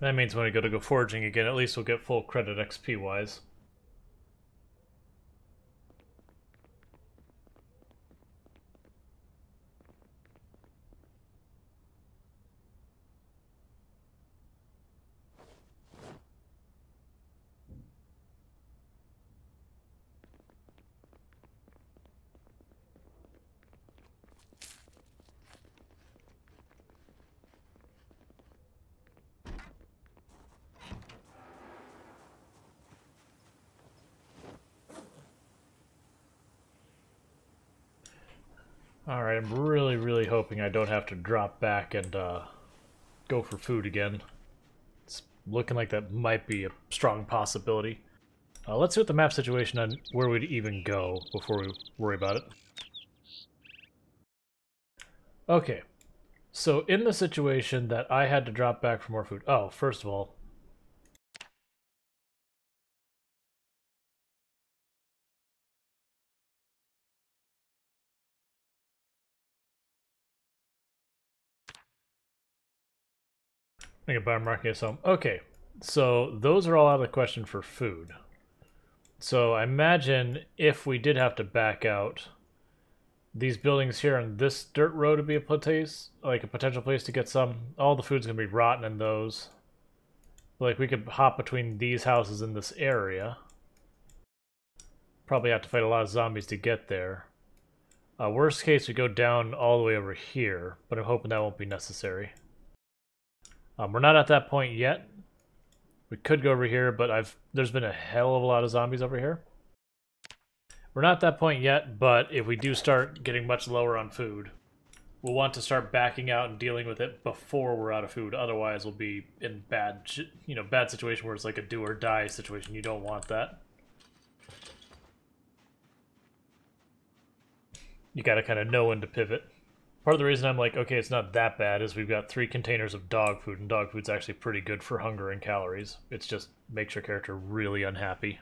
That means when we go foraging again, at least we'll get full credit XP-wise. Alright, I'm really hoping I don't have to drop back and go for food again. It's looking like that might be a strong possibility. Let's see what the map situation on where we'd even go before we worry about it. Okay, so in the situation that I had to drop back for more food... Oh, first of all, I can buy market some. Okay, so those are all out of the question for food. So I imagine if we did have to back out, these buildings here on this dirt road would be a place, like a potential place to get some. All the food's gonna be rotten in those. Like we could hop between these houses in this area. Probably have to fight a lot of zombies to get there. Worst case, we go down all the way over here, but I'm hoping that won't be necessary. We're not at that point yet. We could go over here, but there's been a hell of a lot of zombies over here. We're not at that point yet, but if we do start getting much lower on food, we'll want to start backing out and dealing with it before we're out of food. Otherwise, we'll be in bad situation where it's like a do or die situation. You don't want that. You gotta kind of know when to pivot. Part of the reason I'm like, okay, it's not that bad is we've got 3 containers of dog food, and dog food's actually pretty good for hunger and calories. It's just makes your character really unhappy.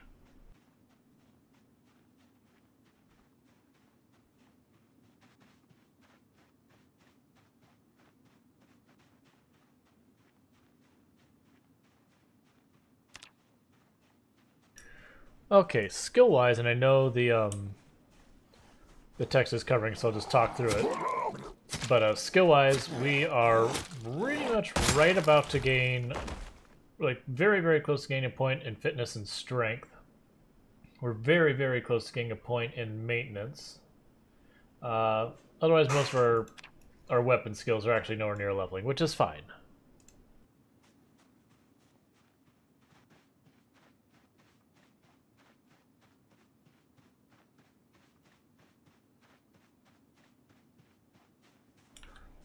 Okay, skill-wise, and I know the text is covering, so I'll just talk through it. But skill-wise, we are pretty much right about to gain, like, very close to gaining a point in fitness and strength. We're very close to getting a point in maintenance. Otherwise, most of our weapon skills are actually nowhere near leveling, which is fine.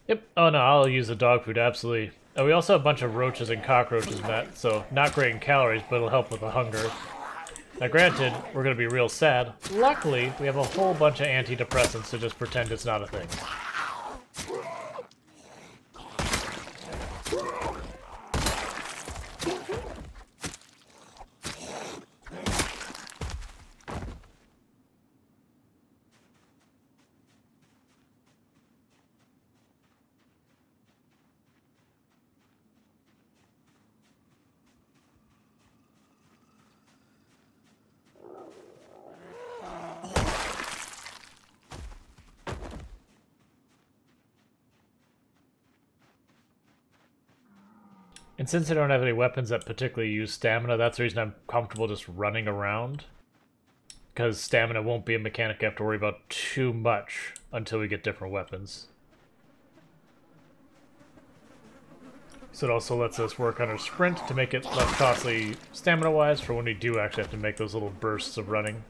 Yep. Oh no, I'll use the dog food, absolutely. We also have a bunch of roaches and cockroaches met, so not great in calories, but it'll help with the hunger. Now granted, we're going to be real sad. Luckily, we have a whole bunch of antidepressants to just pretend it's not a thing. And since I don't have any weapons that particularly use stamina, that's the reason I'm comfortable just running around. Because stamina won't be a mechanic I have to worry about too much until we get different weapons. So it also lets us work on our sprint to make it less costly stamina-wise for when we do actually have to make those little bursts of running.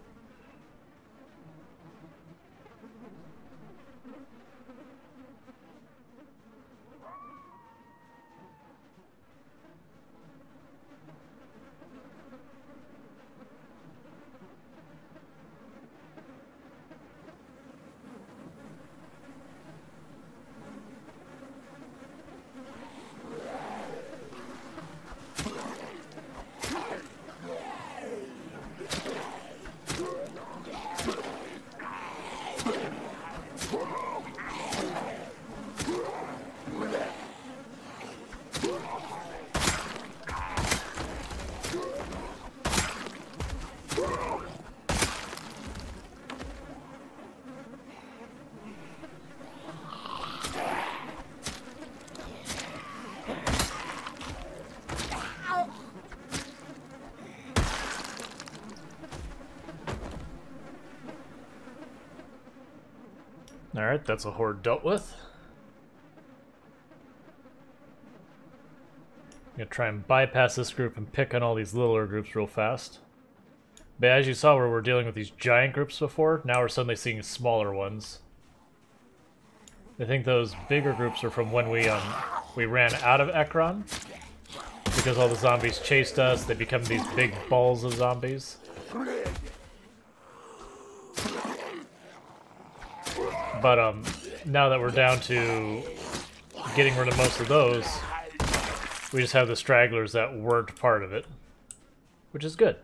Alright, that's a horde dealt with. I'm gonna try and bypass this group and pick on all these littler groups real fast. But as you saw where we're dealing with these giant groups before, now we're suddenly seeing smaller ones. I think those bigger groups are from when we ran out of Ekron. Because all the zombies chased us, they become these big balls of zombies. But now that we're down to getting rid of most of those, we just have the stragglers that weren't part of it, which is good.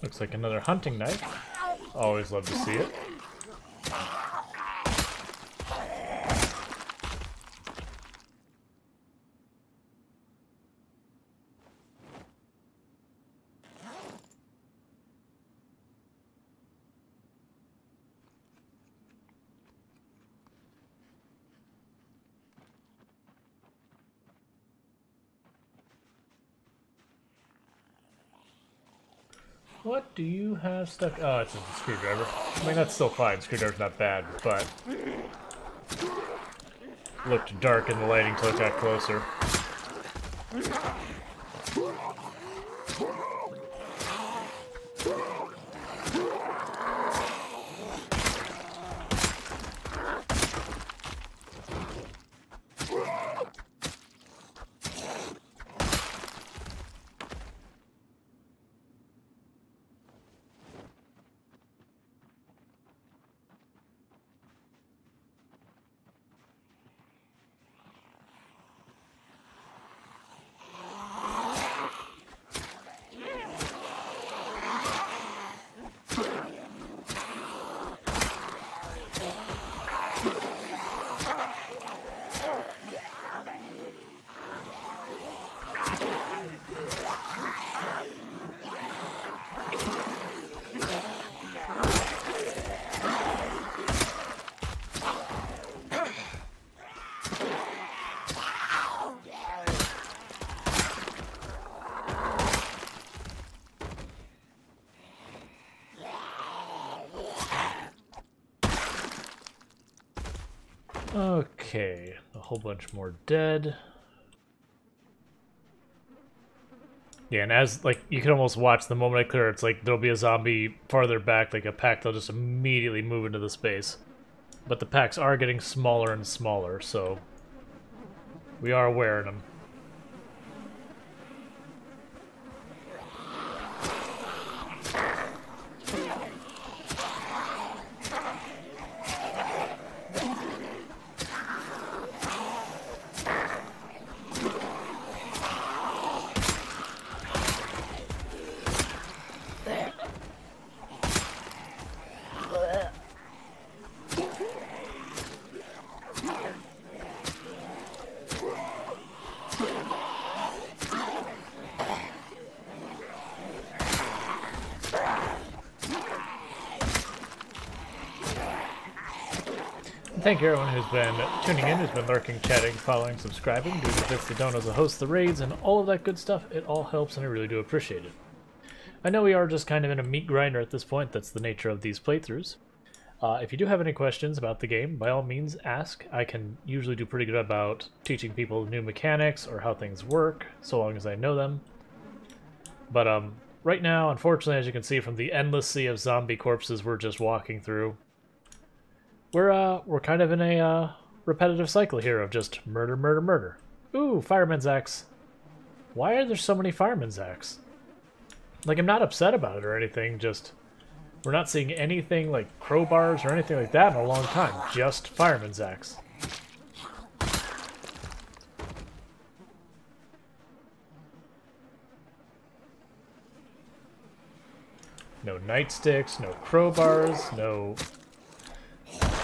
Looks like another hunting knife. Always love to see it. What do you have stuck? Oh, it's just a screwdriver. I mean, that's still fine. Screwdriver's not bad, but looked dark in the lighting till it got closer. Okay, a whole bunch more dead. Yeah, and as, like, you can almost watch the moment I clear, it's like there'll be a zombie farther back, like a pack, they'll just immediately move into the space. But the packs are getting smaller and smaller, so we are wearing them. Thank you everyone who's been tuning in, who's been lurking, chatting, following, subscribing, doing the bits that don't as a host, the raids, and all of that good stuff. It all helps and I really do appreciate it. I know we are just kind of in a meat grinder at this point. That's the nature of these playthroughs. If you do have any questions about the game, by all means ask. I can usually do pretty good about teaching people new mechanics or how things work, so long as I know them. But right now, unfortunately, as you can see from the endless sea of zombie corpses we're just walking through, we're kind of in a repetitive cycle here of just murder, murder, murder. Ooh, fireman's axe. Why are there so many fireman's axe? Like, I'm not upset about it or anything, just we're not seeing anything like crowbars or anything like that in a long time. Just fireman's axe. No nightsticks, no crowbars, no...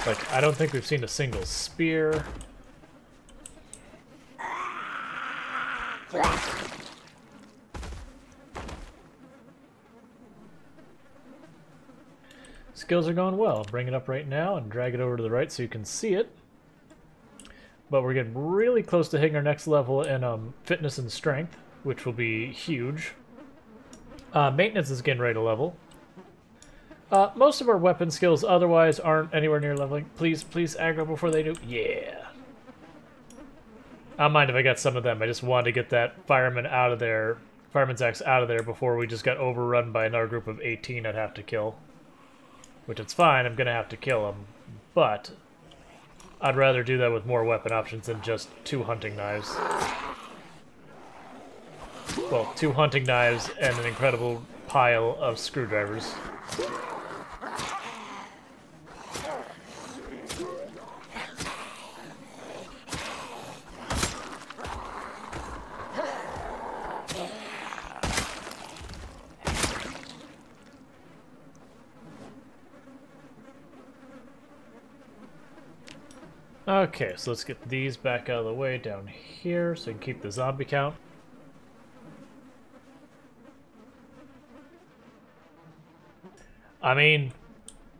Like, I don't think we've seen a single spear. Skills are going well. Bring it up right now and drag it over to the right so you can see it. But we're getting really close to hitting our next level in fitness and strength, which will be huge. Maintenance is getting ready to level. Most of our weapon skills otherwise aren't anywhere near leveling. Please, please aggro before they do. Yeah. I don't mind if I got some of them. I just wanted to get that fireman out of there, fireman's axe out of there before we just got overrun by another group of 18 I'd have to kill. Which it's fine, I'm gonna have to kill them, but I'd rather do that with more weapon options than just 2 hunting knives. Well, 2 hunting knives and an incredible pile of screwdrivers. Okay, so let's get these back out of the way down here so we can keep the zombie count. I mean,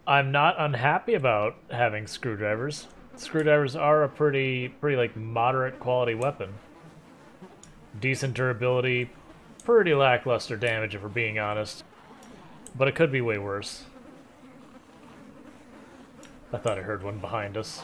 I'm not unhappy about having screwdrivers. Screwdrivers are a pretty like moderate quality weapon. Decent durability, pretty lackluster damage if we're being honest. But it could be way worse. I thought I heard one behind us.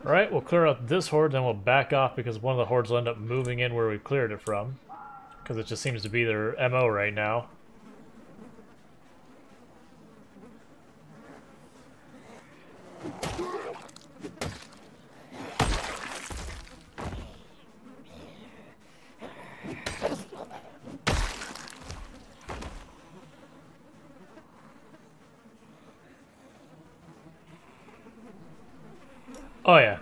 Alright, we'll clear out this horde, then we'll back off because one of the hordes will end up moving in where we cleared it from. Because it just seems to be their MO right now. Oh yeah.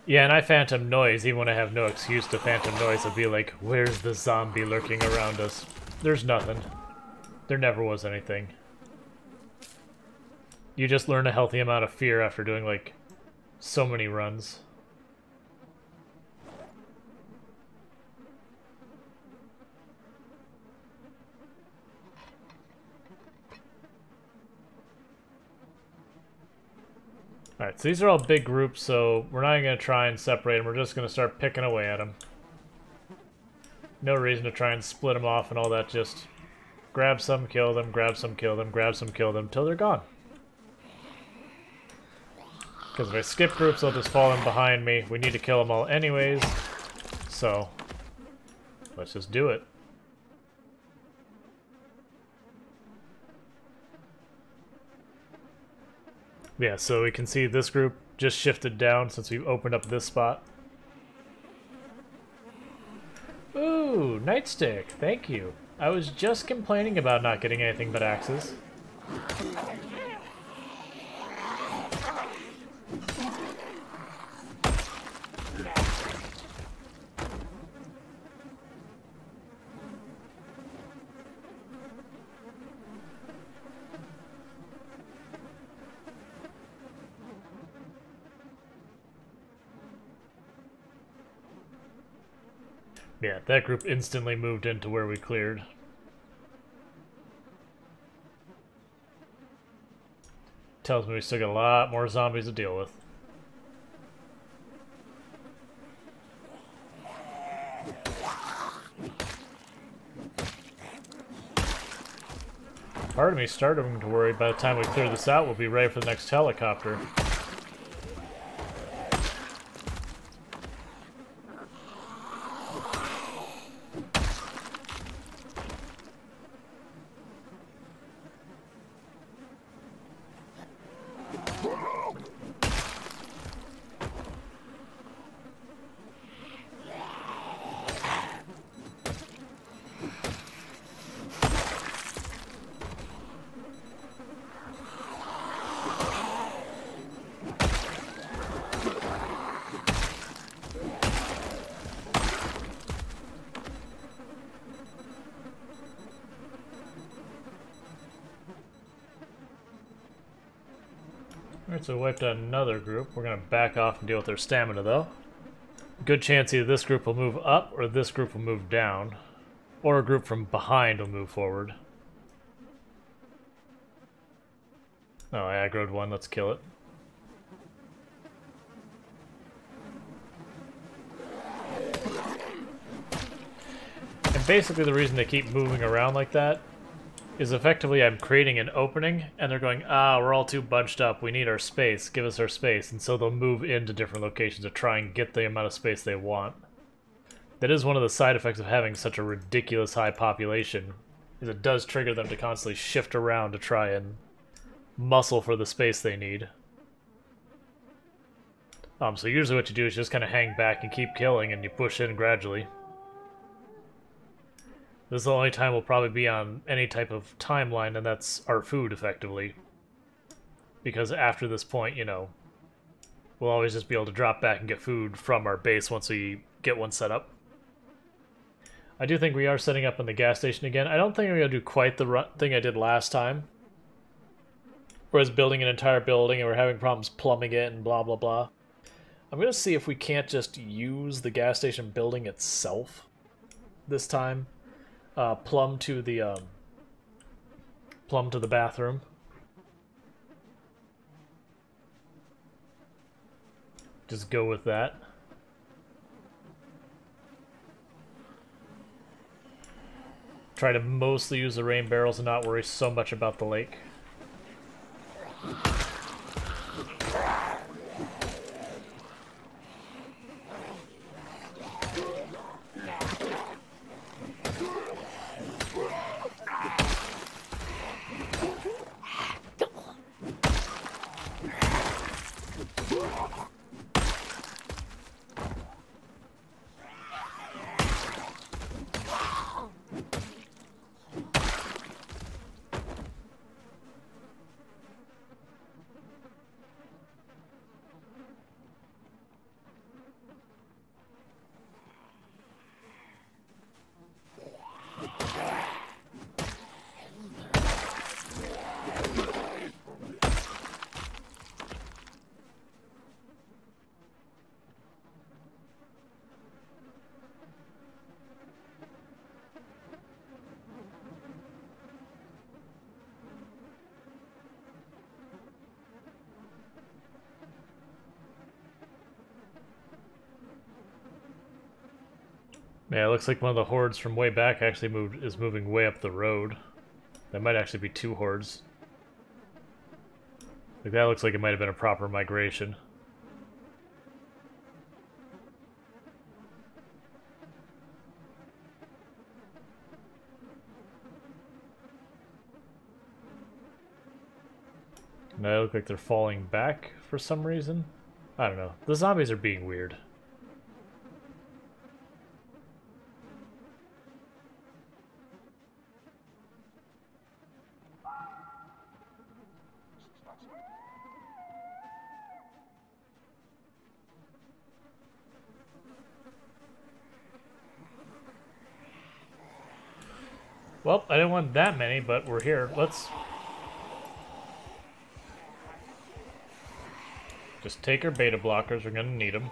Yeah, and I phantom noise, even when I have no excuse to phantom noise, I'll be like, where's the zombie lurking around us? There's nothing. There never was anything. You just learn a healthy amount of fear after doing, like, so many runs. Alright, so these are all big groups, so we're not even going to try and separate them. We're just going to start picking away at them. No reason to try and split them off and all that. Just grab some, kill them, grab some, kill them, grab some, kill them, till they're gone. Because if I skip groups, they'll just fall in behind me. We need to kill them all anyways. So, let's just do it. Yeah, so we can see this group just shifted down since we've opened up this spot. Ooh, nightstick, thank you. I was just complaining about not getting anything but axes. Yeah, that group instantly moved into where we cleared. Tells me we still got a lot more zombies to deal with. Part of me starting to worry by the time we clear this out, we'll be ready for the next helicopter. Alright, so we wiped out another group. We're going to back off and deal with their stamina, though. Good chance either this group will move up, or this group will move down. Or a group from behind will move forward. Oh, I aggroed one. Let's kill it. And basically the reason they keep moving around like that is effectively I'm creating an opening, and they're going, ah, we're all too bunched up, we need our space, give us our space, and so they'll move into different locations to try and get the amount of space they want. That is one of the side effects of having such a ridiculous high population, is it does trigger them to constantly shift around to try and muscle for the space they need. So usually what you do is just kind of hang back and keep killing, and you push in gradually. This is the only time we'll probably be on any type of timeline, and that's our food, effectively. Because after this point, you know, we'll always just be able to drop back and get food from our base once we get one set up. I do think we are setting up in the gas station again. I don't think I'm going to do quite the thing I did last time. Whereas building an entire building and we're having problems plumbing it and blah blah blah. I'm going to see if we can't just use the gas station building itself this time. Plumb to the bathroom. Just go with that. Try to mostly use the rain barrels and not worry so much about the lake. Yeah, it looks like one of the hordes from way back actually is moving way up the road. That might actually be two hordes. Like, that looks like it might have been a proper migration. Now they look like they're falling back for some reason. I don't know. The zombies are being weird. Well, I didn't want that many, but we're here. Let's just take our beta blockers. We're gonna need them.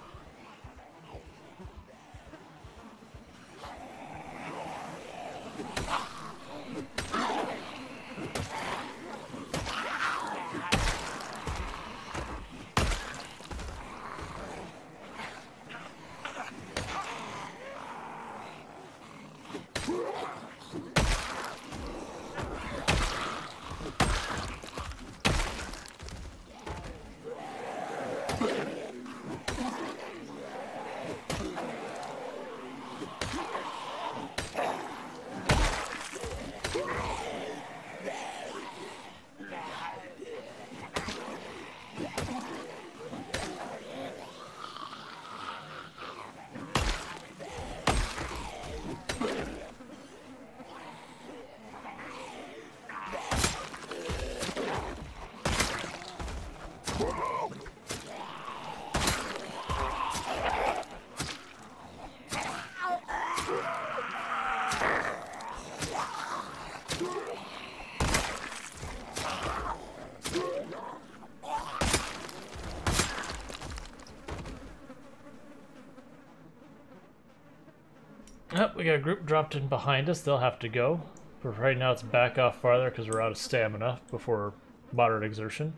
Oh, we got a group dropped in behind us. They'll have to go. But right now it's back off farther because we're out of stamina before moderate exertion.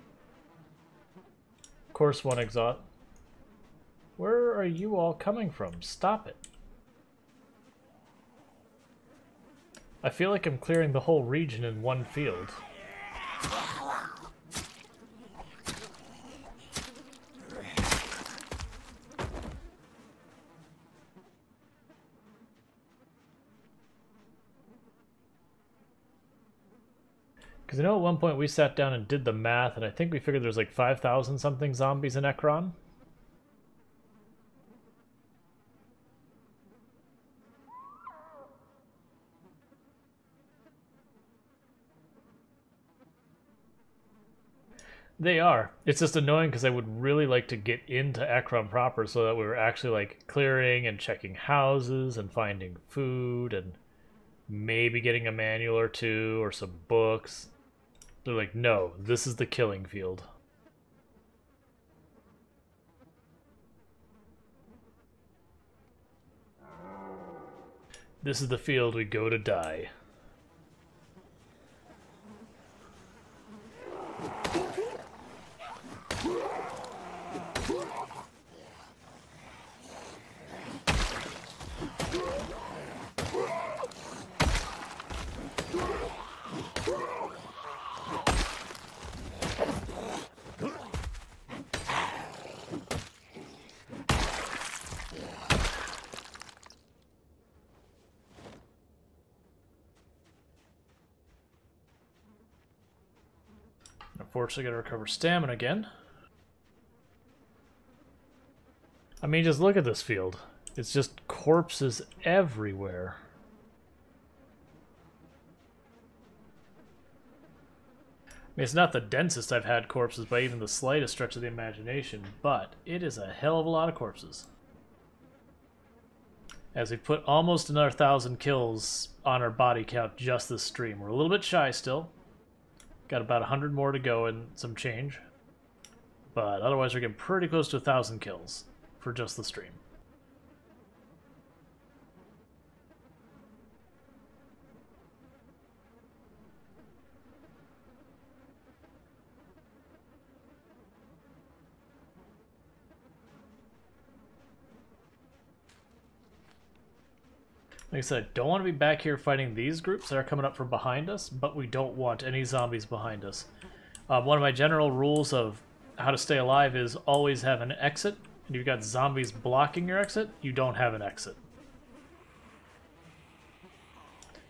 Course 1 exhaust. Where are you all coming from? Stop it. I feel like I'm clearing the whole region in one field. Because I know at one point we sat down and did the math, and I think we figured there's like 5,000 something zombies in Ekron. They are. It's just annoying because I would really like to get into Ekron proper so that we were actually like clearing and checking houses and finding food and maybe getting a manual or two or some books. They're like, no, this is the killing field. This is the field we go to die. Unfortunately, gotta recover stamina again. I mean, just look at this field. It's just corpses everywhere. I mean, it's not the densest I've had corpses by even the slightest stretch of the imagination, but it is a hell of a lot of corpses. As we put almost another 1,000 kills on our body count just this stream. We're a little bit shy still. Got about 100 more to go and some change. But otherwise we're getting pretty close to 1,000 kills for just the stream. Like I said, I don't want to be back here fighting these groups that are coming up from behind us, but we don't want any zombies behind us. One of my general rules of how to stay alive is always have an exit. And if you've got zombies blocking your exit, you don't have an exit.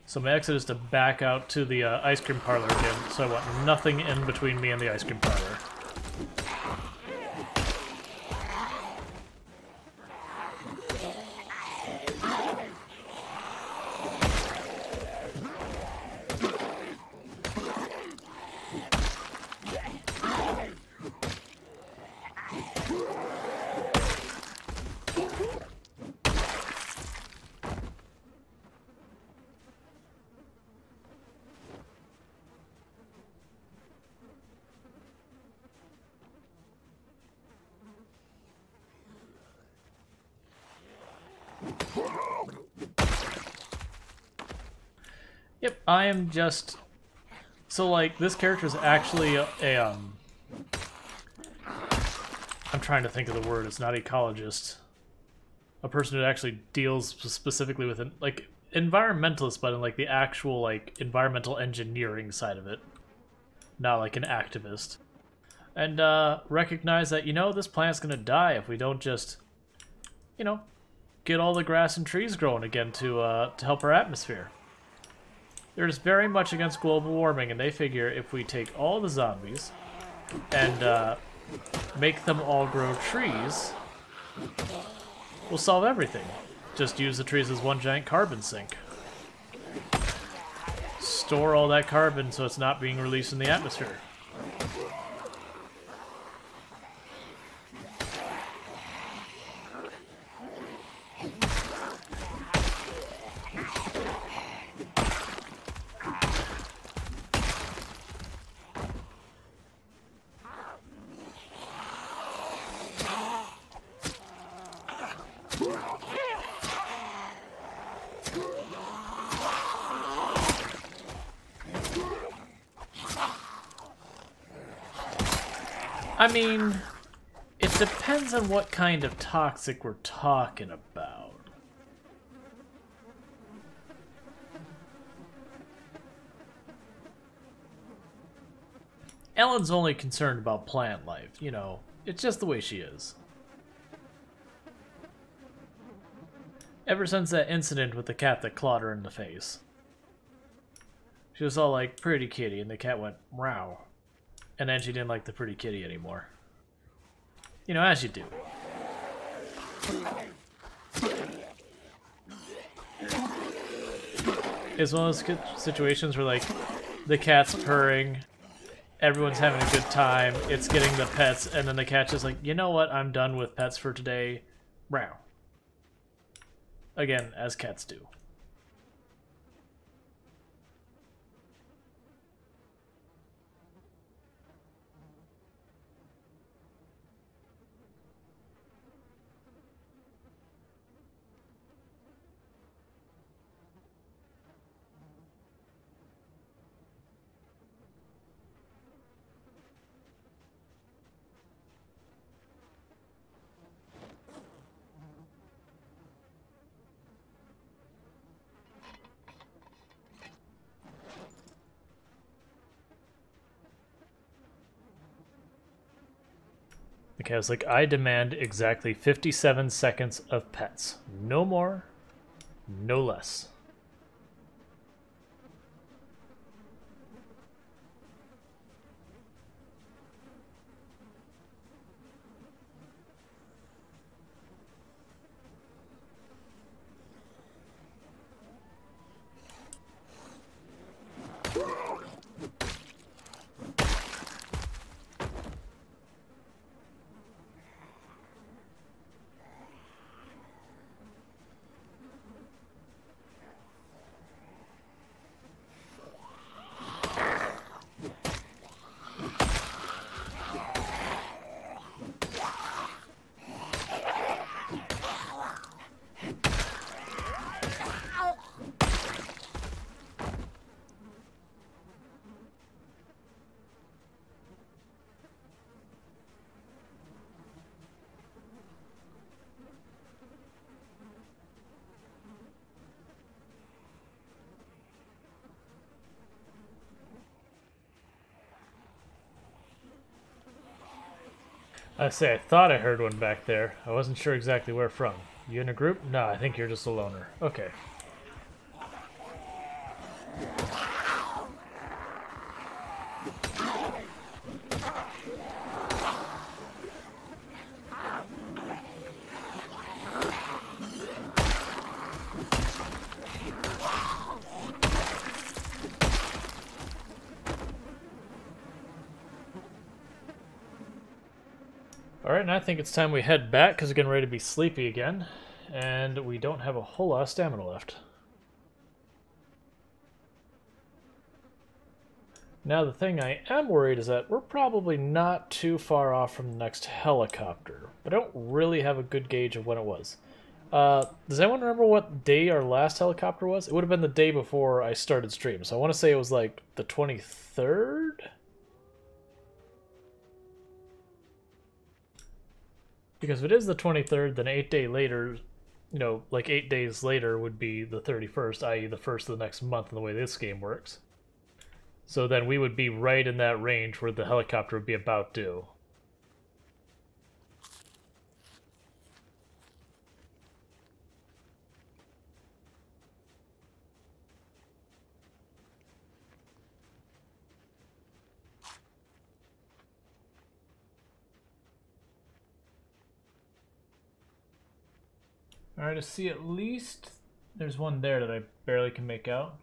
So my exit is to back out to the ice cream parlor again, so I want nothing in between me and the ice cream parlor. Yep, I am just... So, like, this character is actually I'm trying to think of the word, it's not ecologist. A person who actually deals specifically with, like, environmentalist, but in, like, the actual, like, environmental engineering side of it. Not like an activist. And recognize that, this plant's going to die if we don't just, get all the grass and trees growing again to help our atmosphere. They're just very much against global warming, and they figure if we take all the zombies and make them all grow trees, we'll solve everything. Just use the trees as one giant carbon sink. Store all that carbon so it's not being released in the atmosphere. I mean, it depends on what kind of toxic we're talking about. Ellen's only concerned about plant life, it's just the way she is. Ever since that incident with the cat that clawed her in the face. She was all like, pretty kitty, and the cat went, meow. And then she didn't like the pretty kitty anymore. As you do. It's one of those situations where, like, the cat's purring, everyone's having a good time, it's getting the pets, and then the cat's just like, you know what, I'm done with pets for today. Meow. Again, as cats do. The cat was like, I demand exactly 57 seconds of pets. No more, no less. I thought I heard one back there. I wasn't sure exactly where from. You in a group? No, I think you're just a loner. Okay. Alright, and I think it's time we head back because we're getting ready to be sleepy again. And we don't have a whole lot of stamina left. Now the thing I am worried is that we're probably not too far off from the next helicopter. But I don't really have a good gauge of when it was. Does anyone remember what day our last helicopter was? It would have been the day before I started stream. So I want to say it was like the 23rd? Because if it is the 23rd, then 8 days later, like 8 days later would be the 31st, i.e. the first of the next month in the way this game works. So then we would be right in that range where the helicopter would be about due. Alright, I see at least there's one there that I barely can make out.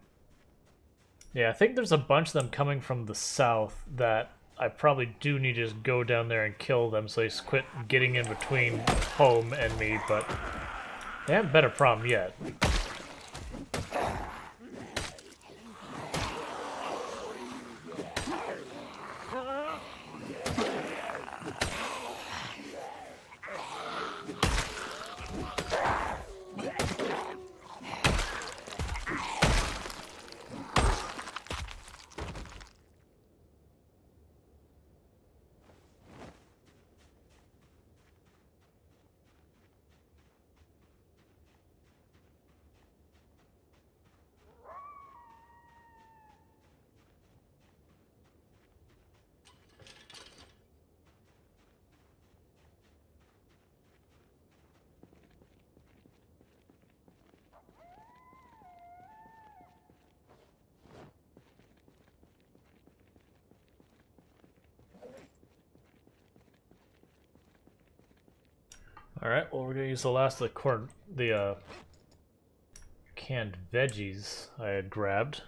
Yeah, I think there's a bunch of them coming from the south that I probably do need to just go down there and kill them so they quit getting in between home and me, but they haven't been a problem yet. Alright, well we're gonna use the last of the canned veggies I had grabbed.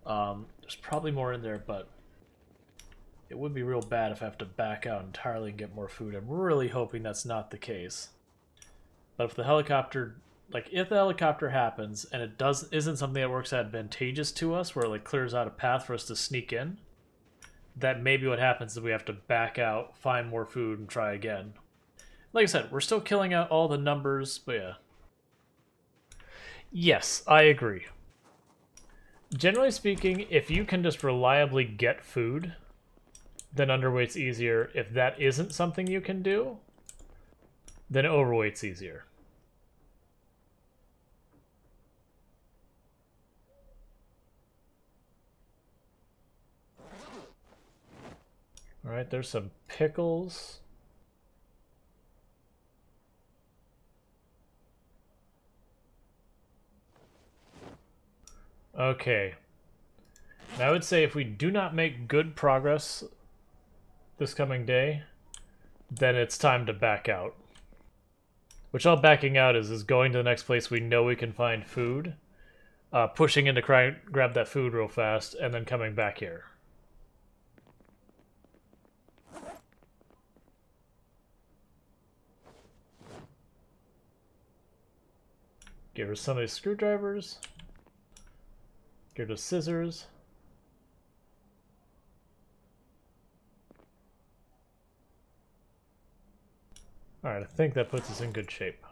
There's probably more in there, but it would be real bad if I have to back out entirely and get more food. I'm really hoping that's not the case. But if the helicopter, if the helicopter happens and it isn't something that works advantageous to us, where it clears out a path for us to sneak in, that maybe what happens is we have to back out, find more food, and try again. Like I said, we're still killing out all the numbers, but yeah. Yes, I agree. Generally speaking, if you can just reliably get food, then underweight's easier. If that isn't something you can do, then overweight's easier. Alright, there's some pickles. Okay. Now I would say if we do not make good progress this coming day, then it's time to back out. Which all backing out is going to the next place we know we can find food, pushing in to grab that food real fast, and then coming back here. Give her some of these screwdrivers. Give her the scissors. Alright, I think that puts us in good shape.